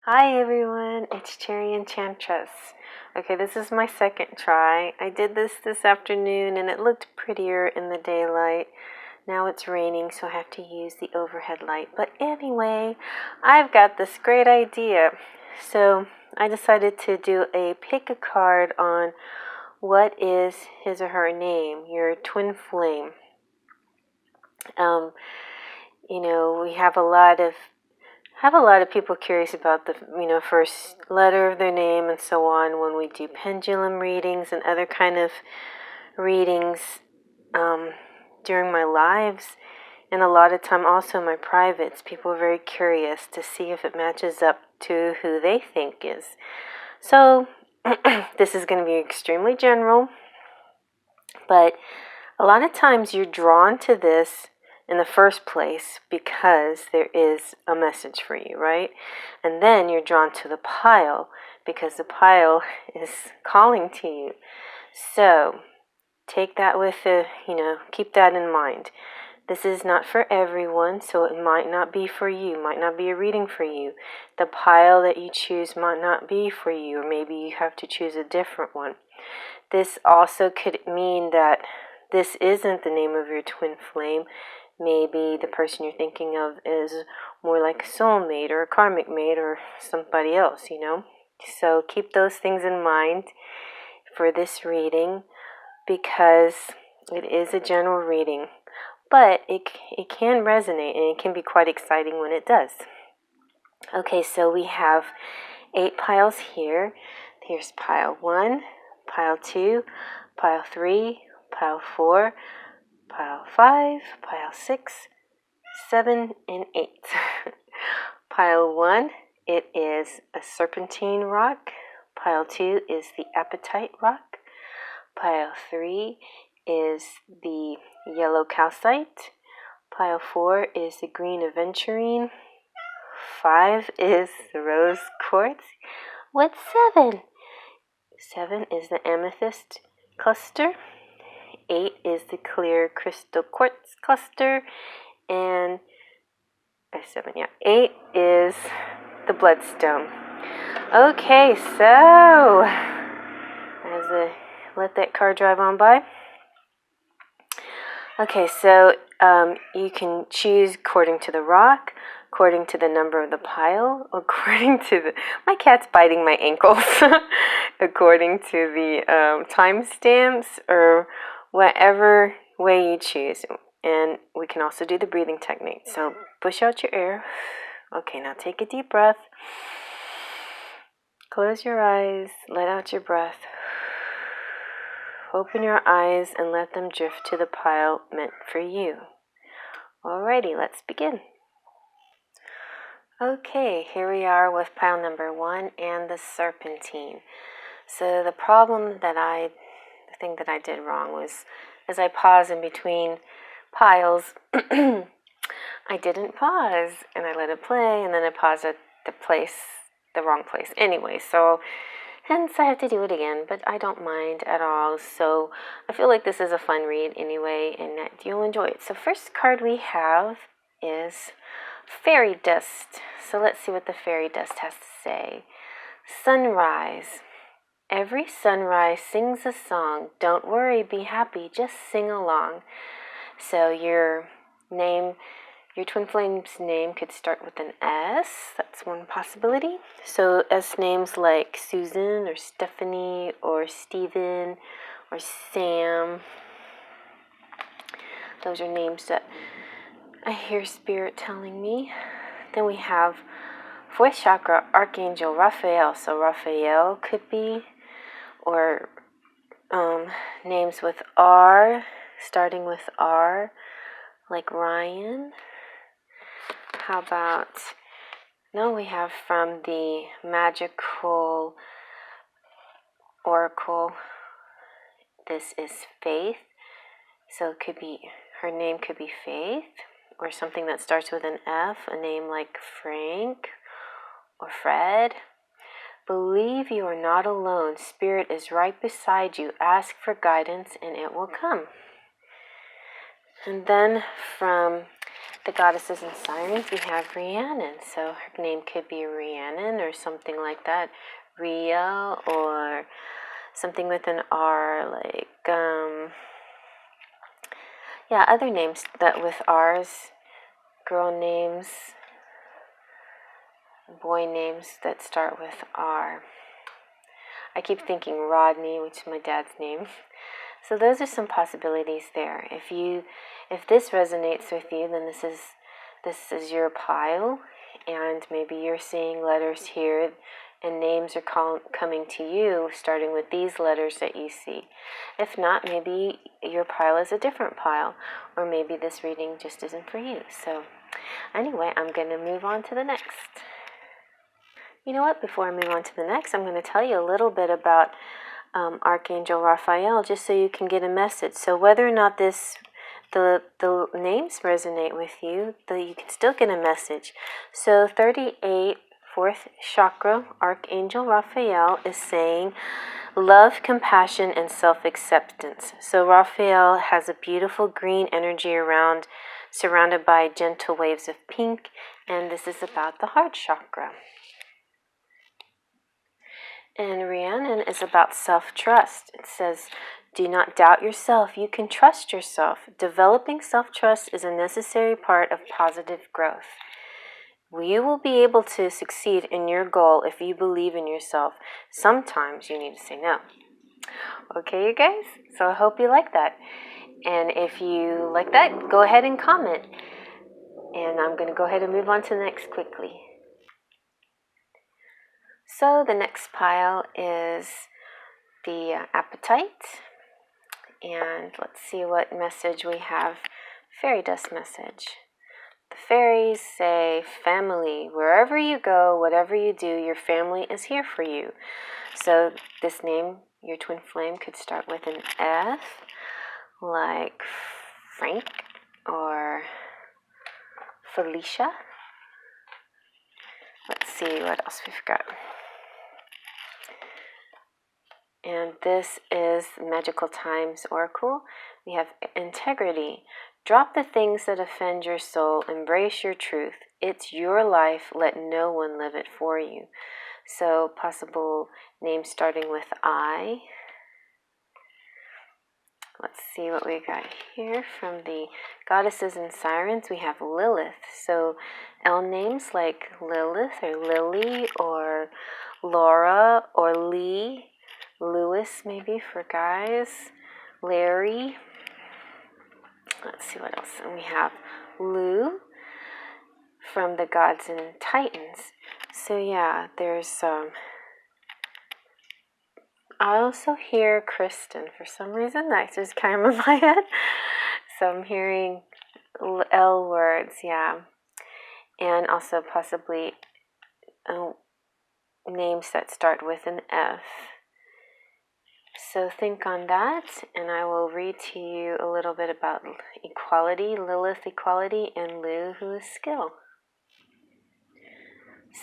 Hi everyone, it's Cherry Enchantress. Okay, this is my second try. I did this afternoon and it looked prettier in the daylight. Now it's raining, so I have to use the overhead light. But anyway, I've got this great idea. So I decided to do a pick a card on what is his or her name, your twin flame. We have a lot of people curious about the first letter of their name and so on when we do pendulum readings and other kind of readings during my lives, and a lot of time also my privates. People are very curious to see if it matches up to who they think is. So this is going to be extremely general, but a lot of times you're drawn to this in the first place because there is a message for you, right? And then you're drawn to the pile because the pile is calling to you. So take that keep that in mind. This is not for everyone, so it might not be for you, might not be a reading for you. The pile that you choose might not be for you, or maybe you have to choose a different one. This also could mean that this isn't the name of your twin flame. Maybe the person you're thinking of is more like a soulmate or a karmic mate or somebody else, So keep those things in mind for this reading because it is a general reading. But it can resonate and it can be quite exciting when it does. Okay, so we have 8 piles here. Here's pile 1, pile 2, pile 3, pile 4, pile 5, pile 6, 7, and 8. Pile 1, it is a Serpantine rock. Pile 2 is the Apetite rock. Pile 3 is the yellow Calcite. Pile 4 is the green Aventurine. 5 is the rose Quartz. What's 7? 7 is the Amethyst cluster. 8 is the clear crystal quartz cluster, and 8 is the Bloodstone. Okay, so let that card drive on by. Okay, so you can choose according to the rock, according to the number of the pile, according to my cat's biting my ankles, according to the timestamps, or whatever way you choose. And we can also do the breathing technique. So push out your air. Okay, now take a deep breath. Close your eyes, let out your breath. Open your eyes and let them drift to the pile meant for you. Alrighty, let's begin. Okay, here we are with pile number 1 and the Serpantine. So the thing that I did wrong was, as I pause in between piles, I didn't pause and I let it play, and then I paused at the wrong place. Anyway, so hence I have to do it again, but I don't mind at all. So I feel like this is a fun read anyway, and that you'll enjoy it. So first card we have is Fairy Dust. So let's see what the Fairy Dust has to say. Sunrise. Every sunrise sings a song. Don't worry, be happy, just sing along. So your twin flame's name could start with an S. That's one possibility. So S names like Susan or Stephanie or Stephen or Sam. Those are names that I hear Spirit telling me. Then we have 4th chakra Archangel Raphael. So Raphael could be, or names with R, starting with R, like Ryan. How about, now we have from the magical oracle, this is Faith. So it could be, her name could be Faith, or something that starts with an F, a name like Frank or Fred. Believe you are not alone. Spirit is right beside you. Ask for guidance and it will come. And then from the goddesses and sirens, we have Rhiannon. So her name could be Rhiannon or something like that. Rhea or something with an R, like, yeah, other names that with R's, girl names, boy names that start with R. I keep thinking Rodney, which is my dad's name. So those are some possibilities there. If this resonates with you, then this is your pile, and maybe you're seeing letters here and names are coming to you starting with these letters that you see. If not, maybe your pile is a different pile, or maybe this reading just isn't for you. So anyway, I'm going to move on to the next. You know what? Before I move on to the next, I'm going to tell you a little bit about Archangel Raphael, just so you can get a message. So whether or not the names resonate with you, you can still get a message. So 38, 4th chakra, Archangel Raphael is saying love, compassion, and self-acceptance. So Raphael has a beautiful green energy around, surrounded by gentle waves of pink, and this is about the heart chakra. And Rhiannon is about self-trust. It says, do not doubt yourself. You can trust yourself. Developing self-trust is a necessary part of positive growth. You will be able to succeed in your goal if you believe in yourself. Sometimes you need to say no. Okay, you guys? So I hope you like that. And if you like that, go ahead and comment. And I'm going to go ahead and move on to the next quickly. So the next pile is the Apetite. And let's see what message we have. Fairy dust message. The fairies say, family, wherever you go, whatever you do, your family is here for you. So this name, your twin flame, could start with an F, like Frank or Felicia. Let's see what else we've got. And this is Magical Times Oracle. We have integrity. Drop the things that offend your soul. Embrace your truth. It's your life. Let no one live it for you. So possible names starting with I. Let's see what we got here from the goddesses and sirens. We have Lilith. So L names like Lilith or Lily or Laura or Lee. Lewis maybe for guys. Larry. Let's see what else. And we have Lou from the Gods and Titans. So yeah, there's I also hear Kristen for some reason. That just came in my head. So I'm hearing L words, yeah. And also possibly names that start with an F. So think on that, and I will read to you a little bit about equality, Lilith equality, and Lu, who is skill.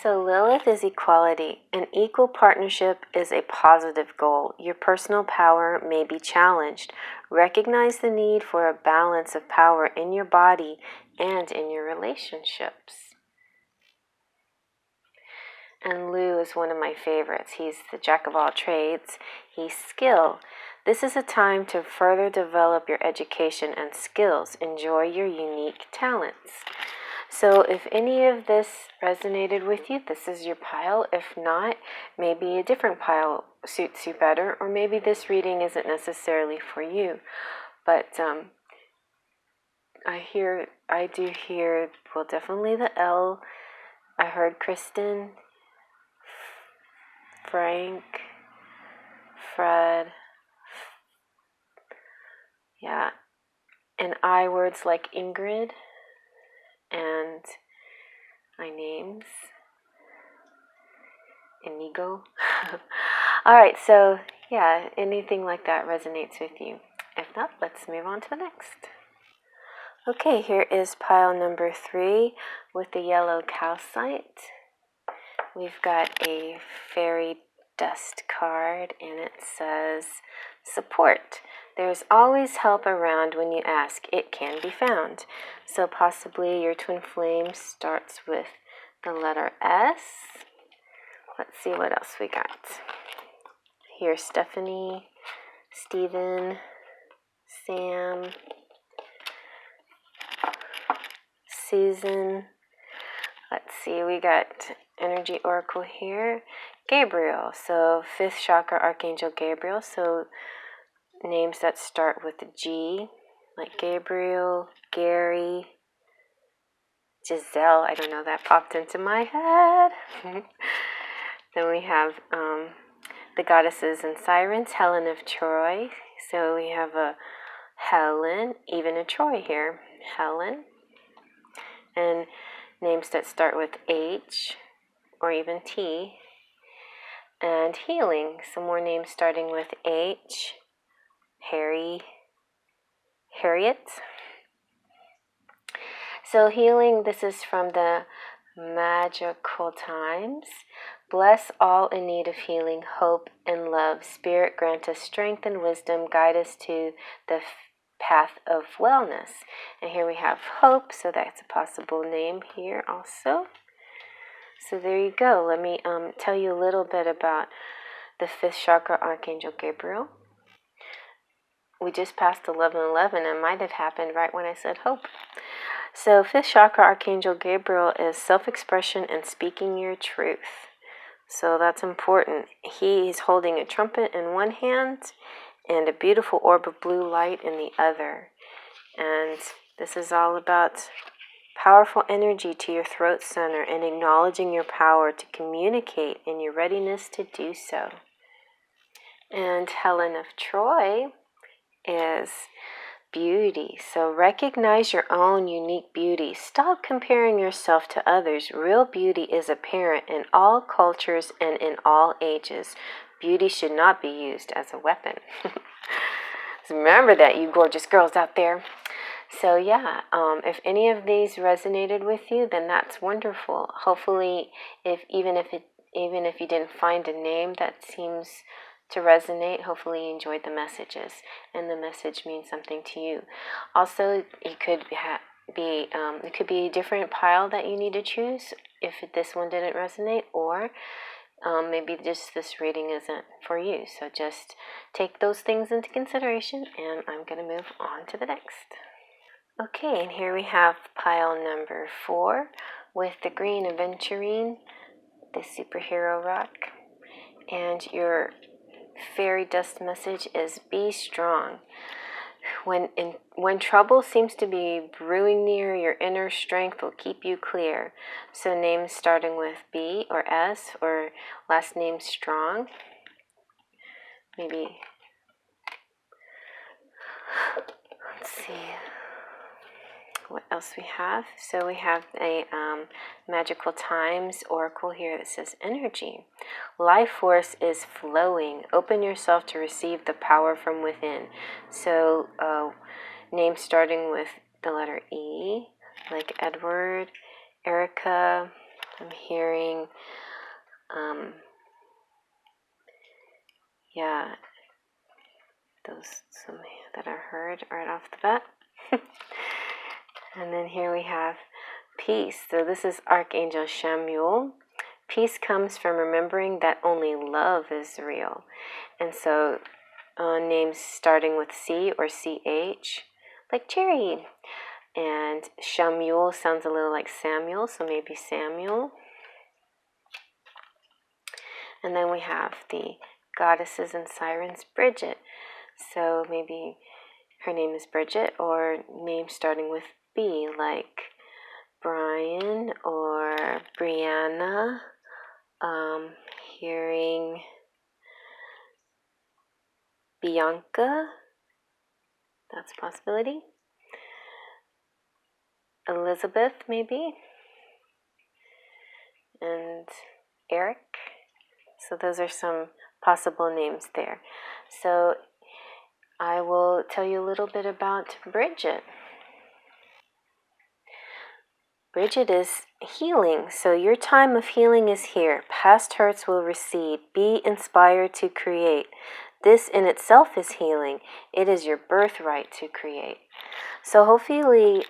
So Lilith is equality. An equal partnership is a positive goal. Your personal power may be challenged. Recognize the need for a balance of power in your body and in your relationships. And Lu is one of my favorites. He's the jack of all trades. He's skill. This is a time to further develop your education and skills. Enjoy your unique talents. So if any of this resonated with you, this is your pile. If not, maybe a different pile suits you better, or maybe this reading isn't necessarily for you. But I do hear, well, definitely the L. I heard Kristen, Frank, Fred, yeah, and I words like Ingrid and my names, Inigo. All right, so yeah, anything like that resonates with you. If not, let's move on to the next. Okay, here is pile number 3 with the yellow calcite. We've got a fairy dust card, and it says, support. There's always help around when you ask. It can be found. So possibly your twin flame starts with the letter S. Let's see what else we got. Here's Stephanie, Stephen, Sam, Susan. Let's see, we got Energy Oracle here. Gabriel, so 5th chakra Archangel Gabriel. So names that start with G, like Gabriel, Gary, Giselle. I don't know, that popped into my head. Then we have the goddesses and sirens, Helen of Troy. So we have a Helen, even a Troy here. Helen. And names that start with H or even T. And healing, some more names starting with H. Harry, Harriet. So healing, this is from the Magical Times. Bless all in need of healing, hope, and love. Spirit, grant us strength and wisdom. Guide us to the path of wellness. And here we have hope, so that's a possible name here also. So there you go. Let me tell you a little bit about the 5th chakra Archangel Gabriel. We just passed 11:11. It might have happened right when I said hope. So 5th chakra Archangel Gabriel is self-expression and speaking your truth. So that's important. He is holding a trumpet in one hand and a beautiful orb of blue light in the other. And this is all about powerful energy to your throat center and acknowledging your power to communicate and your readiness to do so. And Helen of Troy is beauty. So recognize your own unique beauty. Stop comparing yourself to others. Real beauty is apparent in all cultures and in all ages. Beauty should not be used as a weapon. So remember that, you gorgeous girls out there. So yeah, if any of these resonated with you, then that's wonderful. Hopefully, even if you didn't find a name that seems to resonate, hopefully you enjoyed the messages and the message means something to you. Also, it could be a different pile that you need to choose if this one didn't resonate, or maybe just this reading isn't for you. So just take those things into consideration, and I'm going to move on to the next. Okay, and here we have pile number 4 with the green Aventurine, the superhero rock, and your fairy dust message is be strong. When trouble seems to be brewing near, your inner strength will keep you clear. So names starting with B or S or last name Strong. Maybe, let's see what else we have. So we have a Magical Times Oracle here that says energy. Life force is flowing. Open yourself to receive the power from within. So names starting with the letter E, like Edward, Erica. I'm hearing, those some that are heard right off the bat. And then here we have peace. So this is Archangel Smule. Peace comes from remembering that only love is real. And so names starting with C or CH, like Cherry. And Smule sounds a little like Samuel, so maybe Samuel. And then we have the goddesses and sirens, Bridget. So maybe her name is Bridget, or names starting with B, like Brian or Brianna. Hearing Bianca, that's a possibility. Elizabeth, maybe. And Eric. So those are some possible names there. So I will tell you a little bit about Bridget. Bridget is healing. So your time of healing is here. Past hurts will recede. Be inspired to create. This in itself is healing. It is your birthright to create. So hopefully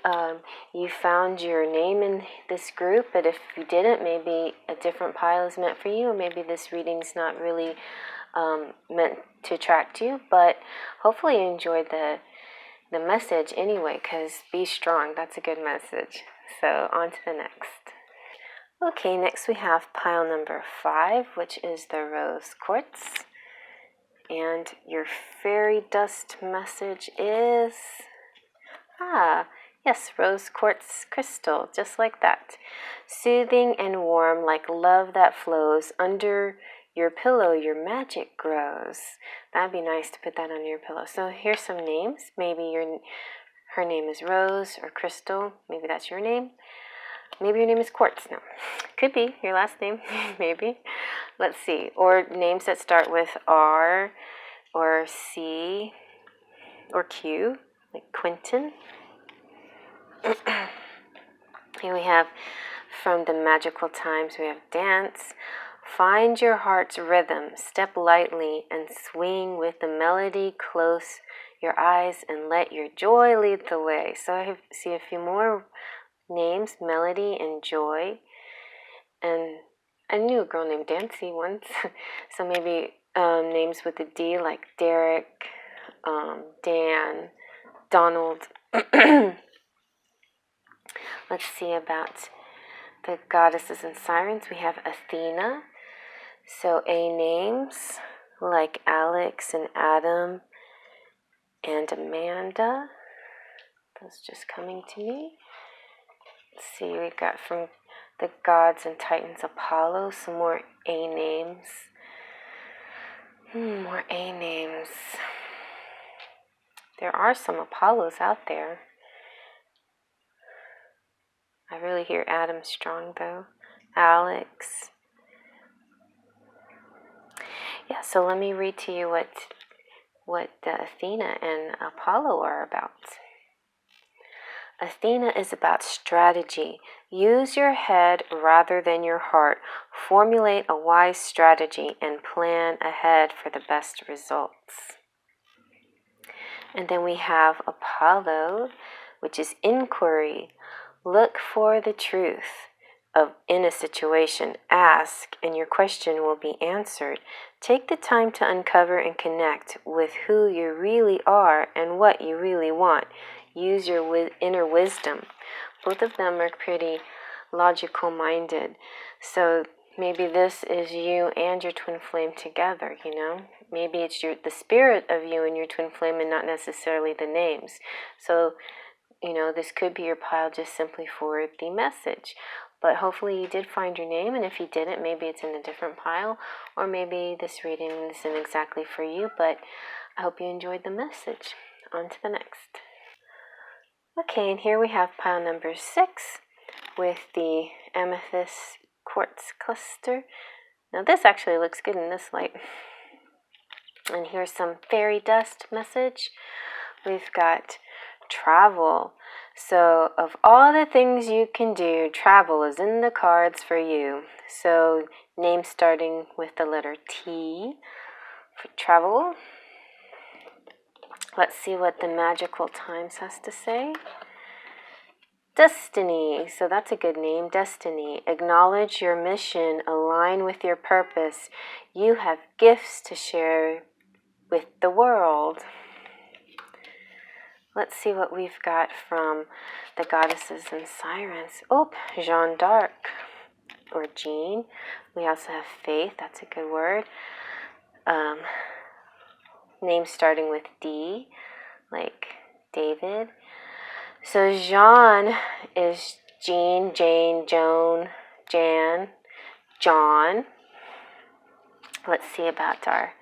you found your name in this group, but if you didn't, maybe a different pile is meant for you, or maybe this reading's not really meant to attract you, but hopefully you enjoyed the message anyway, because be strong, that's a good message. So on to the next. Okay, next we have pile number 5, which is the Rose Quartz. And your fairy dust message is, yes, rose quartz crystal, just like that. Soothing and warm like love that flows. Under your pillow, your magic grows. That'd be nice to put that under your pillow. So here's some names. Maybe her name is Rose or Crystal. Maybe that's your name. Maybe your name is Quartz. No, could be your last name. Maybe. Let's see. Or names that start with R or C or Q, like Quentin. Here we have from the magical times, we have dance. Find your heart's rhythm, step lightly and swing with the melody. Close your eyes and let your joy lead the way. So I see a few more names, Melody and Joy. And I knew a girl named Dancy once. So maybe names with a D like Derek, Dan, Donald. Let's see about the goddesses and sirens. We have Athena. So A names like Alex and Adam and Amanda. Those just coming to me. Let's see, we got from the gods and titans Apollo, some more A names. More A names. There are some Apollos out there. I really hear Adam strong though. Alex. Yeah, so let me read to you what Athena and Apollo are about. Athena is about strategy. Use your head rather than your heart. Formulate a wise strategy and plan ahead for the best results. And then we have Apollo, which is inquiry. Look for the truth in a situation. Ask, and your question will be answered. Take the time to uncover and connect with who you really are and what you really want. Use your inner wisdom. Both of them are pretty logical-minded. So maybe this is you and your twin flame together, you know? Maybe it's the spirit of you and your twin flame and not necessarily the names. So, you know, this could be your pile just simply for the message. But hopefully you did find your name, and if you didn't, maybe it's in a different pile, or maybe this reading isn't exactly for you, but I hope you enjoyed the message. On to the next. Okay, and here we have pile number 6 with the Amethyst Quartz cluster. Now this actually looks good in this light. And here's some fairy dust message. We've got travel. So of all the things you can do, travel is in the cards for you. So name starting with the letter T for travel. Let's see what the magical times has to say. Destiny. So that's a good name, Destiny. Acknowledge your mission, align with your purpose. You have gifts to share with the world. Let's see what we've got from the goddesses and sirens. Oh, Jeanne d'Arc, or Jean. We also have Faith, that's a good word. Names starting with D, like David. So Jeanne is Jean, Jane, Joan, Jan, John. Let's see about our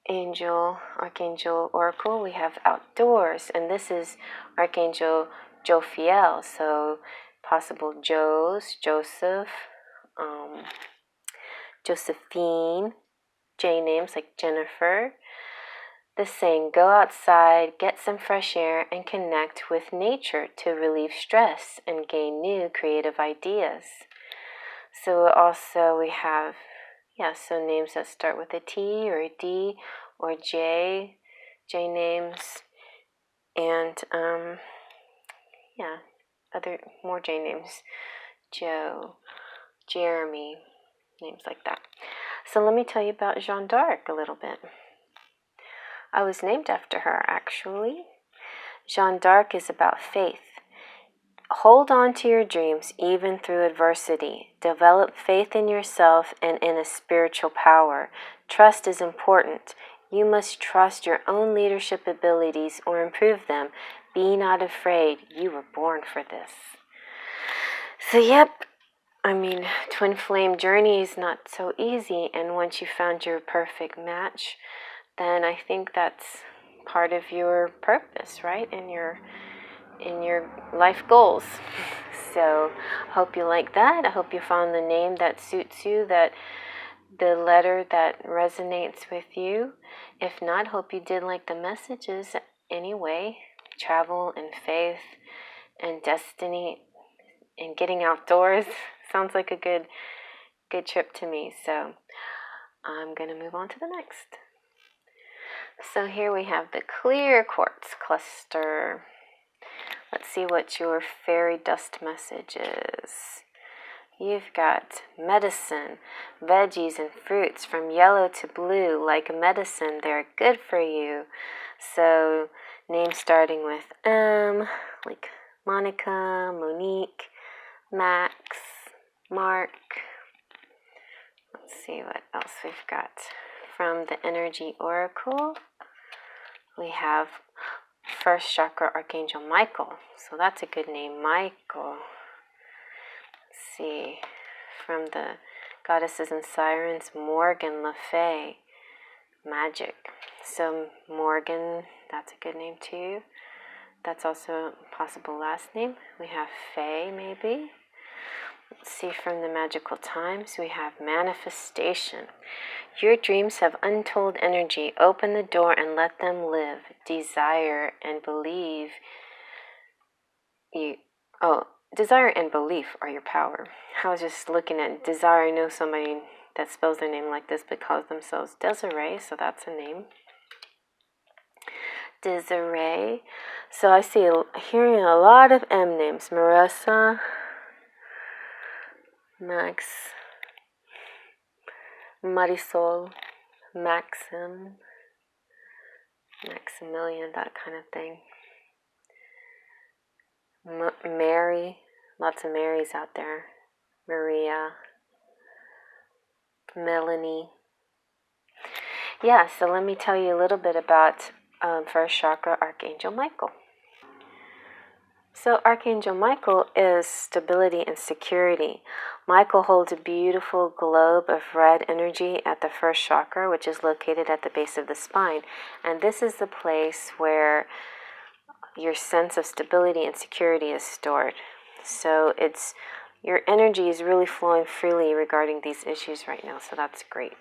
Archangel Oracle. We have outdoors, and this is Archangel Jophiel, so possible Joes, Joseph, Josephine, J names like Jennifer. the saying, go outside, get some fresh air, and connect with nature to relieve stress and gain new creative ideas. So also we have, so names that start with a T or a D or J names, and other more J names, Joe, Jeremy, names like that. So let me tell you about Jeanne d'Arc a little bit. I was named after her, actually. Jeanne d'Arc is about faith. Hold on to your dreams even through adversity. Develop faith in yourself and in a spiritual power. Trust is important. You must trust your own leadership abilities or improve them. Be not afraid. You were born for this. So, twin flame journey is not so easy. And once you found your perfect match, then I think that's part of your purpose, right? In your life goals. So I hope you like that. I hope you found the name that suits you, that the letter that resonates with you. If not, hope you did like the messages anyway. Travel and faith and destiny and getting outdoors sounds like a good trip to me. So I'm going to move on to the next. So here we have the clear quartz cluster. Let's see what your fairy dust message is. You've got medicine, veggies and fruits from yellow to blue. Like medicine, they're good for you. So names starting with M, like Monica, Monique, Max, Mark. Let's see what else we've got. From the Energy Oracle, we have First Chakra Archangel Michael. So that's a good name, Michael. Let's see. From the Goddesses and Sirens, Morgan Le Fay, Magic. So Morgan, that's a good name too. That's also a possible last name. We have Faye, maybe. Let's see, from the Magical Times, we have Manifestation. Your dreams have untold energy. Open the door and let them live. Desire and believe. Desire and belief are your power. I was just looking at Desire. I know somebody that spells their name like this but calls themselves Desiree, so that's a name. Desiree. So I see, hearing a lot of M names. Marissa, Max, Marisol, Maxim, Maximilian, that kind of thing. Mary, lots of Marys out there. Maria, Melanie. So let me tell you a little bit about First Chakra Archangel Michael. So Archangel Michael is stability and security. Michael holds a beautiful globe of red energy at the first chakra, which is located at the base of the spine. And this is the place where your sense of stability and security is stored. So your energy is really flowing freely regarding these issues right now. So that's great.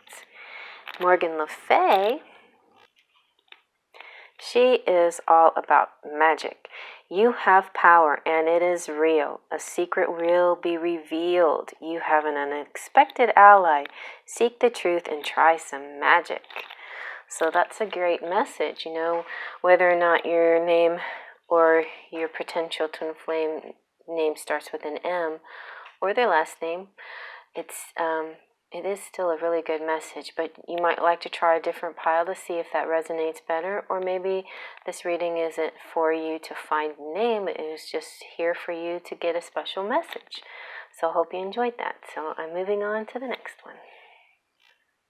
Morgan Le Fay, she is all about magic. You have power and it is real. A secret will be revealed. You have an unexpected ally. Seek the truth and try some magic. So that's a great message, whether or not your name or your potential twin flame name starts with an M or their last name. It is still a really good message, but you might like to try a different pile to see if that resonates better, or maybe this reading isn't for you to find a name, it is just here for you to get a special message. So I hope you enjoyed that. So I'm moving on to the next one.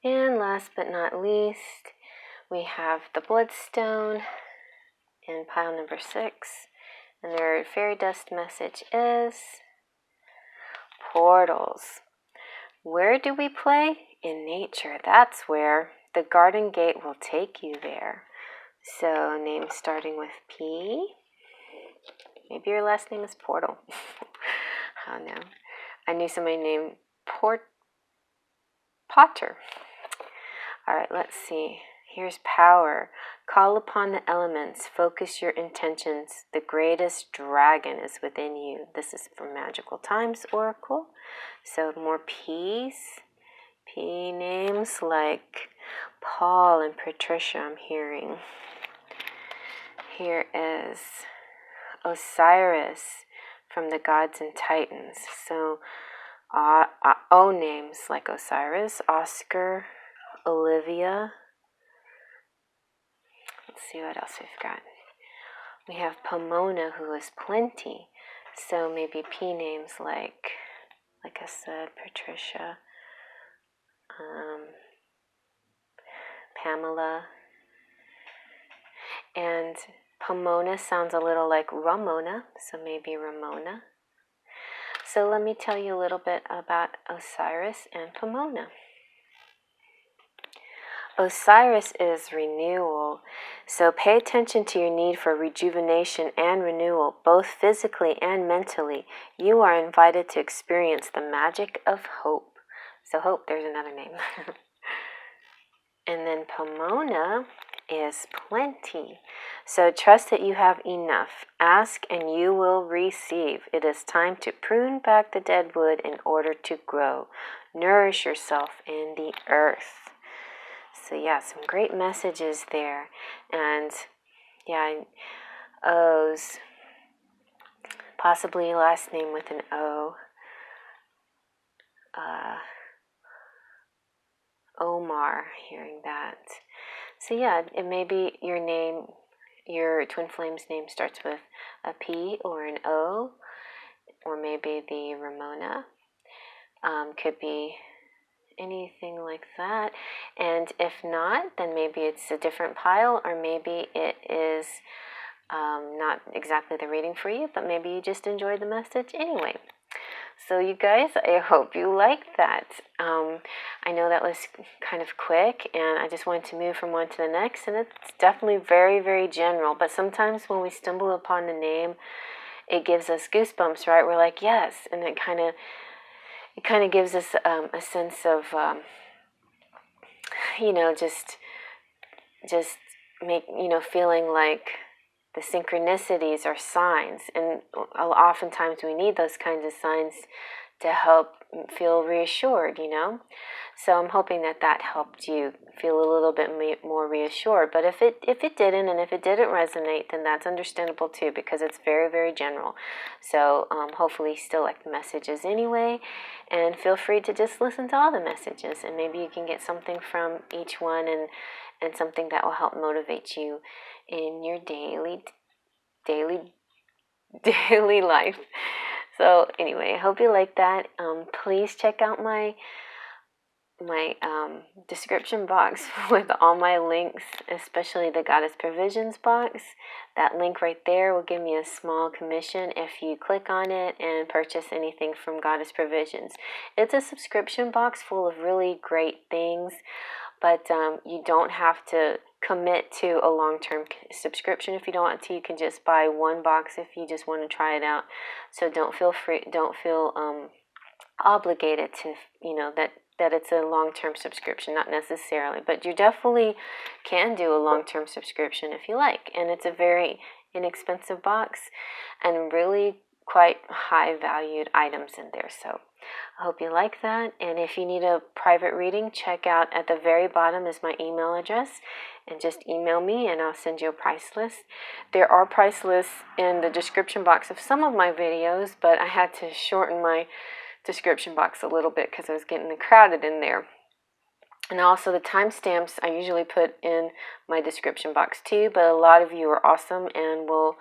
And last but not least, we have the Bloodstone in pile number 6, and their fairy dust message is portals. Where do we play? In nature. That's where. The garden gate will take you there. So names starting with P. Maybe your last name is Portal. I don't know. I knew somebody named Potter. All right, let's see. Here's power. Call upon the elements. Focus your intentions. The greatest dragon is within you. This is from Magical Times Oracle. So more peace. P names like Paul and Patricia I'm hearing. Here is Osiris from the Gods and Titans. So O names like Osiris, Oscar, Olivia. Let's see what else we've got. We have Pomona, who is plenty. So maybe P names like I said, Patricia, Pamela. And Pomona sounds a little like Ramona, so maybe Ramona. So let me tell you a little bit about Osiris and Pomona. Osiris is renewal, so pay attention to your need for rejuvenation and renewal, both physically and mentally. You are invited to experience the magic of hope. So hope, there's another name. And then Pomona is plenty. So trust that you have enough. Ask and you will receive. It is time to prune back the dead wood in order to grow. Nourish yourself in the earth. So yeah, some great messages there. And yeah, O's. Possibly last name with an O. Omar, hearing that. So yeah, it may be your name, your twin flame's name starts with a P or an O, or maybe the Ramona. Could be anything like that. And if not, then maybe it's a different pile, or maybe it is not exactly the reading for you, but maybe you just enjoyed the message anyway. So you guys, I hope you liked that. I know that was kind of quick, and I just wanted to move from one to the next, and it's definitely very, very general. But sometimes when we stumble upon the name, it gives us goosebumps, right? We're like, yes, and it kind of gives us a sense of, just make, feeling like the synchronicities are signs, and oftentimes we need those kinds of signs to help feel reassured, So I'm hoping that helped you feel a little bit more reassured. But if it didn't, and if it didn't resonate, then that's understandable too, because it's very, very general. So hopefully you still like the messages anyway, and feel free to just listen to all the messages, and maybe you can get something from each one, and something that will help motivate you in your daily life. So anyway, I hope you like that. Please check out my description box with all my links, especially the Goddessprovisions box. That link right there will give me a small commission if you click on it and purchase anything from Goddessprovisions. It's a subscription box full of really great things, but you don't have to commit to a long-term subscription. If you don't want to, you can just buy one box if you just want to try it out. So don't feel obligated to, that it's a long-term subscription, not necessarily, but you definitely can do a long-term subscription if you like. And it's a very inexpensive box and really quite high valued items in there. So I hope you like that. And if you need a private reading, check out at the very bottom is my email address, and just email me and I'll send you a price list. There are price lists in the description box of some of my videos, but I had to shorten my description box a little bit because I was getting crowded in there. And also the timestamps I usually put in my description box too, but a lot of you are awesome and will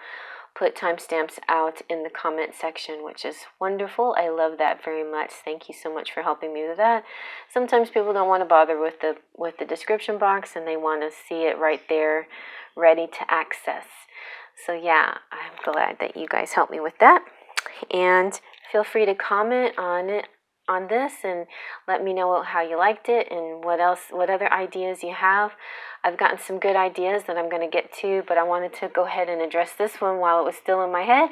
put timestamps out in the comment section, which is wonderful. I love that very much. Thank you so much for helping me with that. Sometimes people don't want to bother with the description box, and they want to see it right there ready to access. So yeah, I'm glad that you guys helped me with that. And feel free to comment on this and let me know how you liked it and what other ideas you have. I've gotten some good ideas that I'm going to get to, but I wanted to go ahead and address this one while it was still in my head.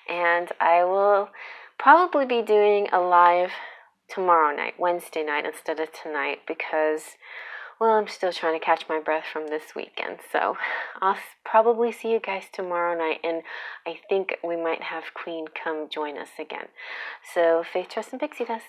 And I will probably be doing a live tomorrow night, Wednesday night, instead of tonight, because Well, I'm still trying to catch my breath from this weekend, so I'll probably see you guys tomorrow night, and I think we might have Queen come join us again. So, faith, trust, and pixie dust.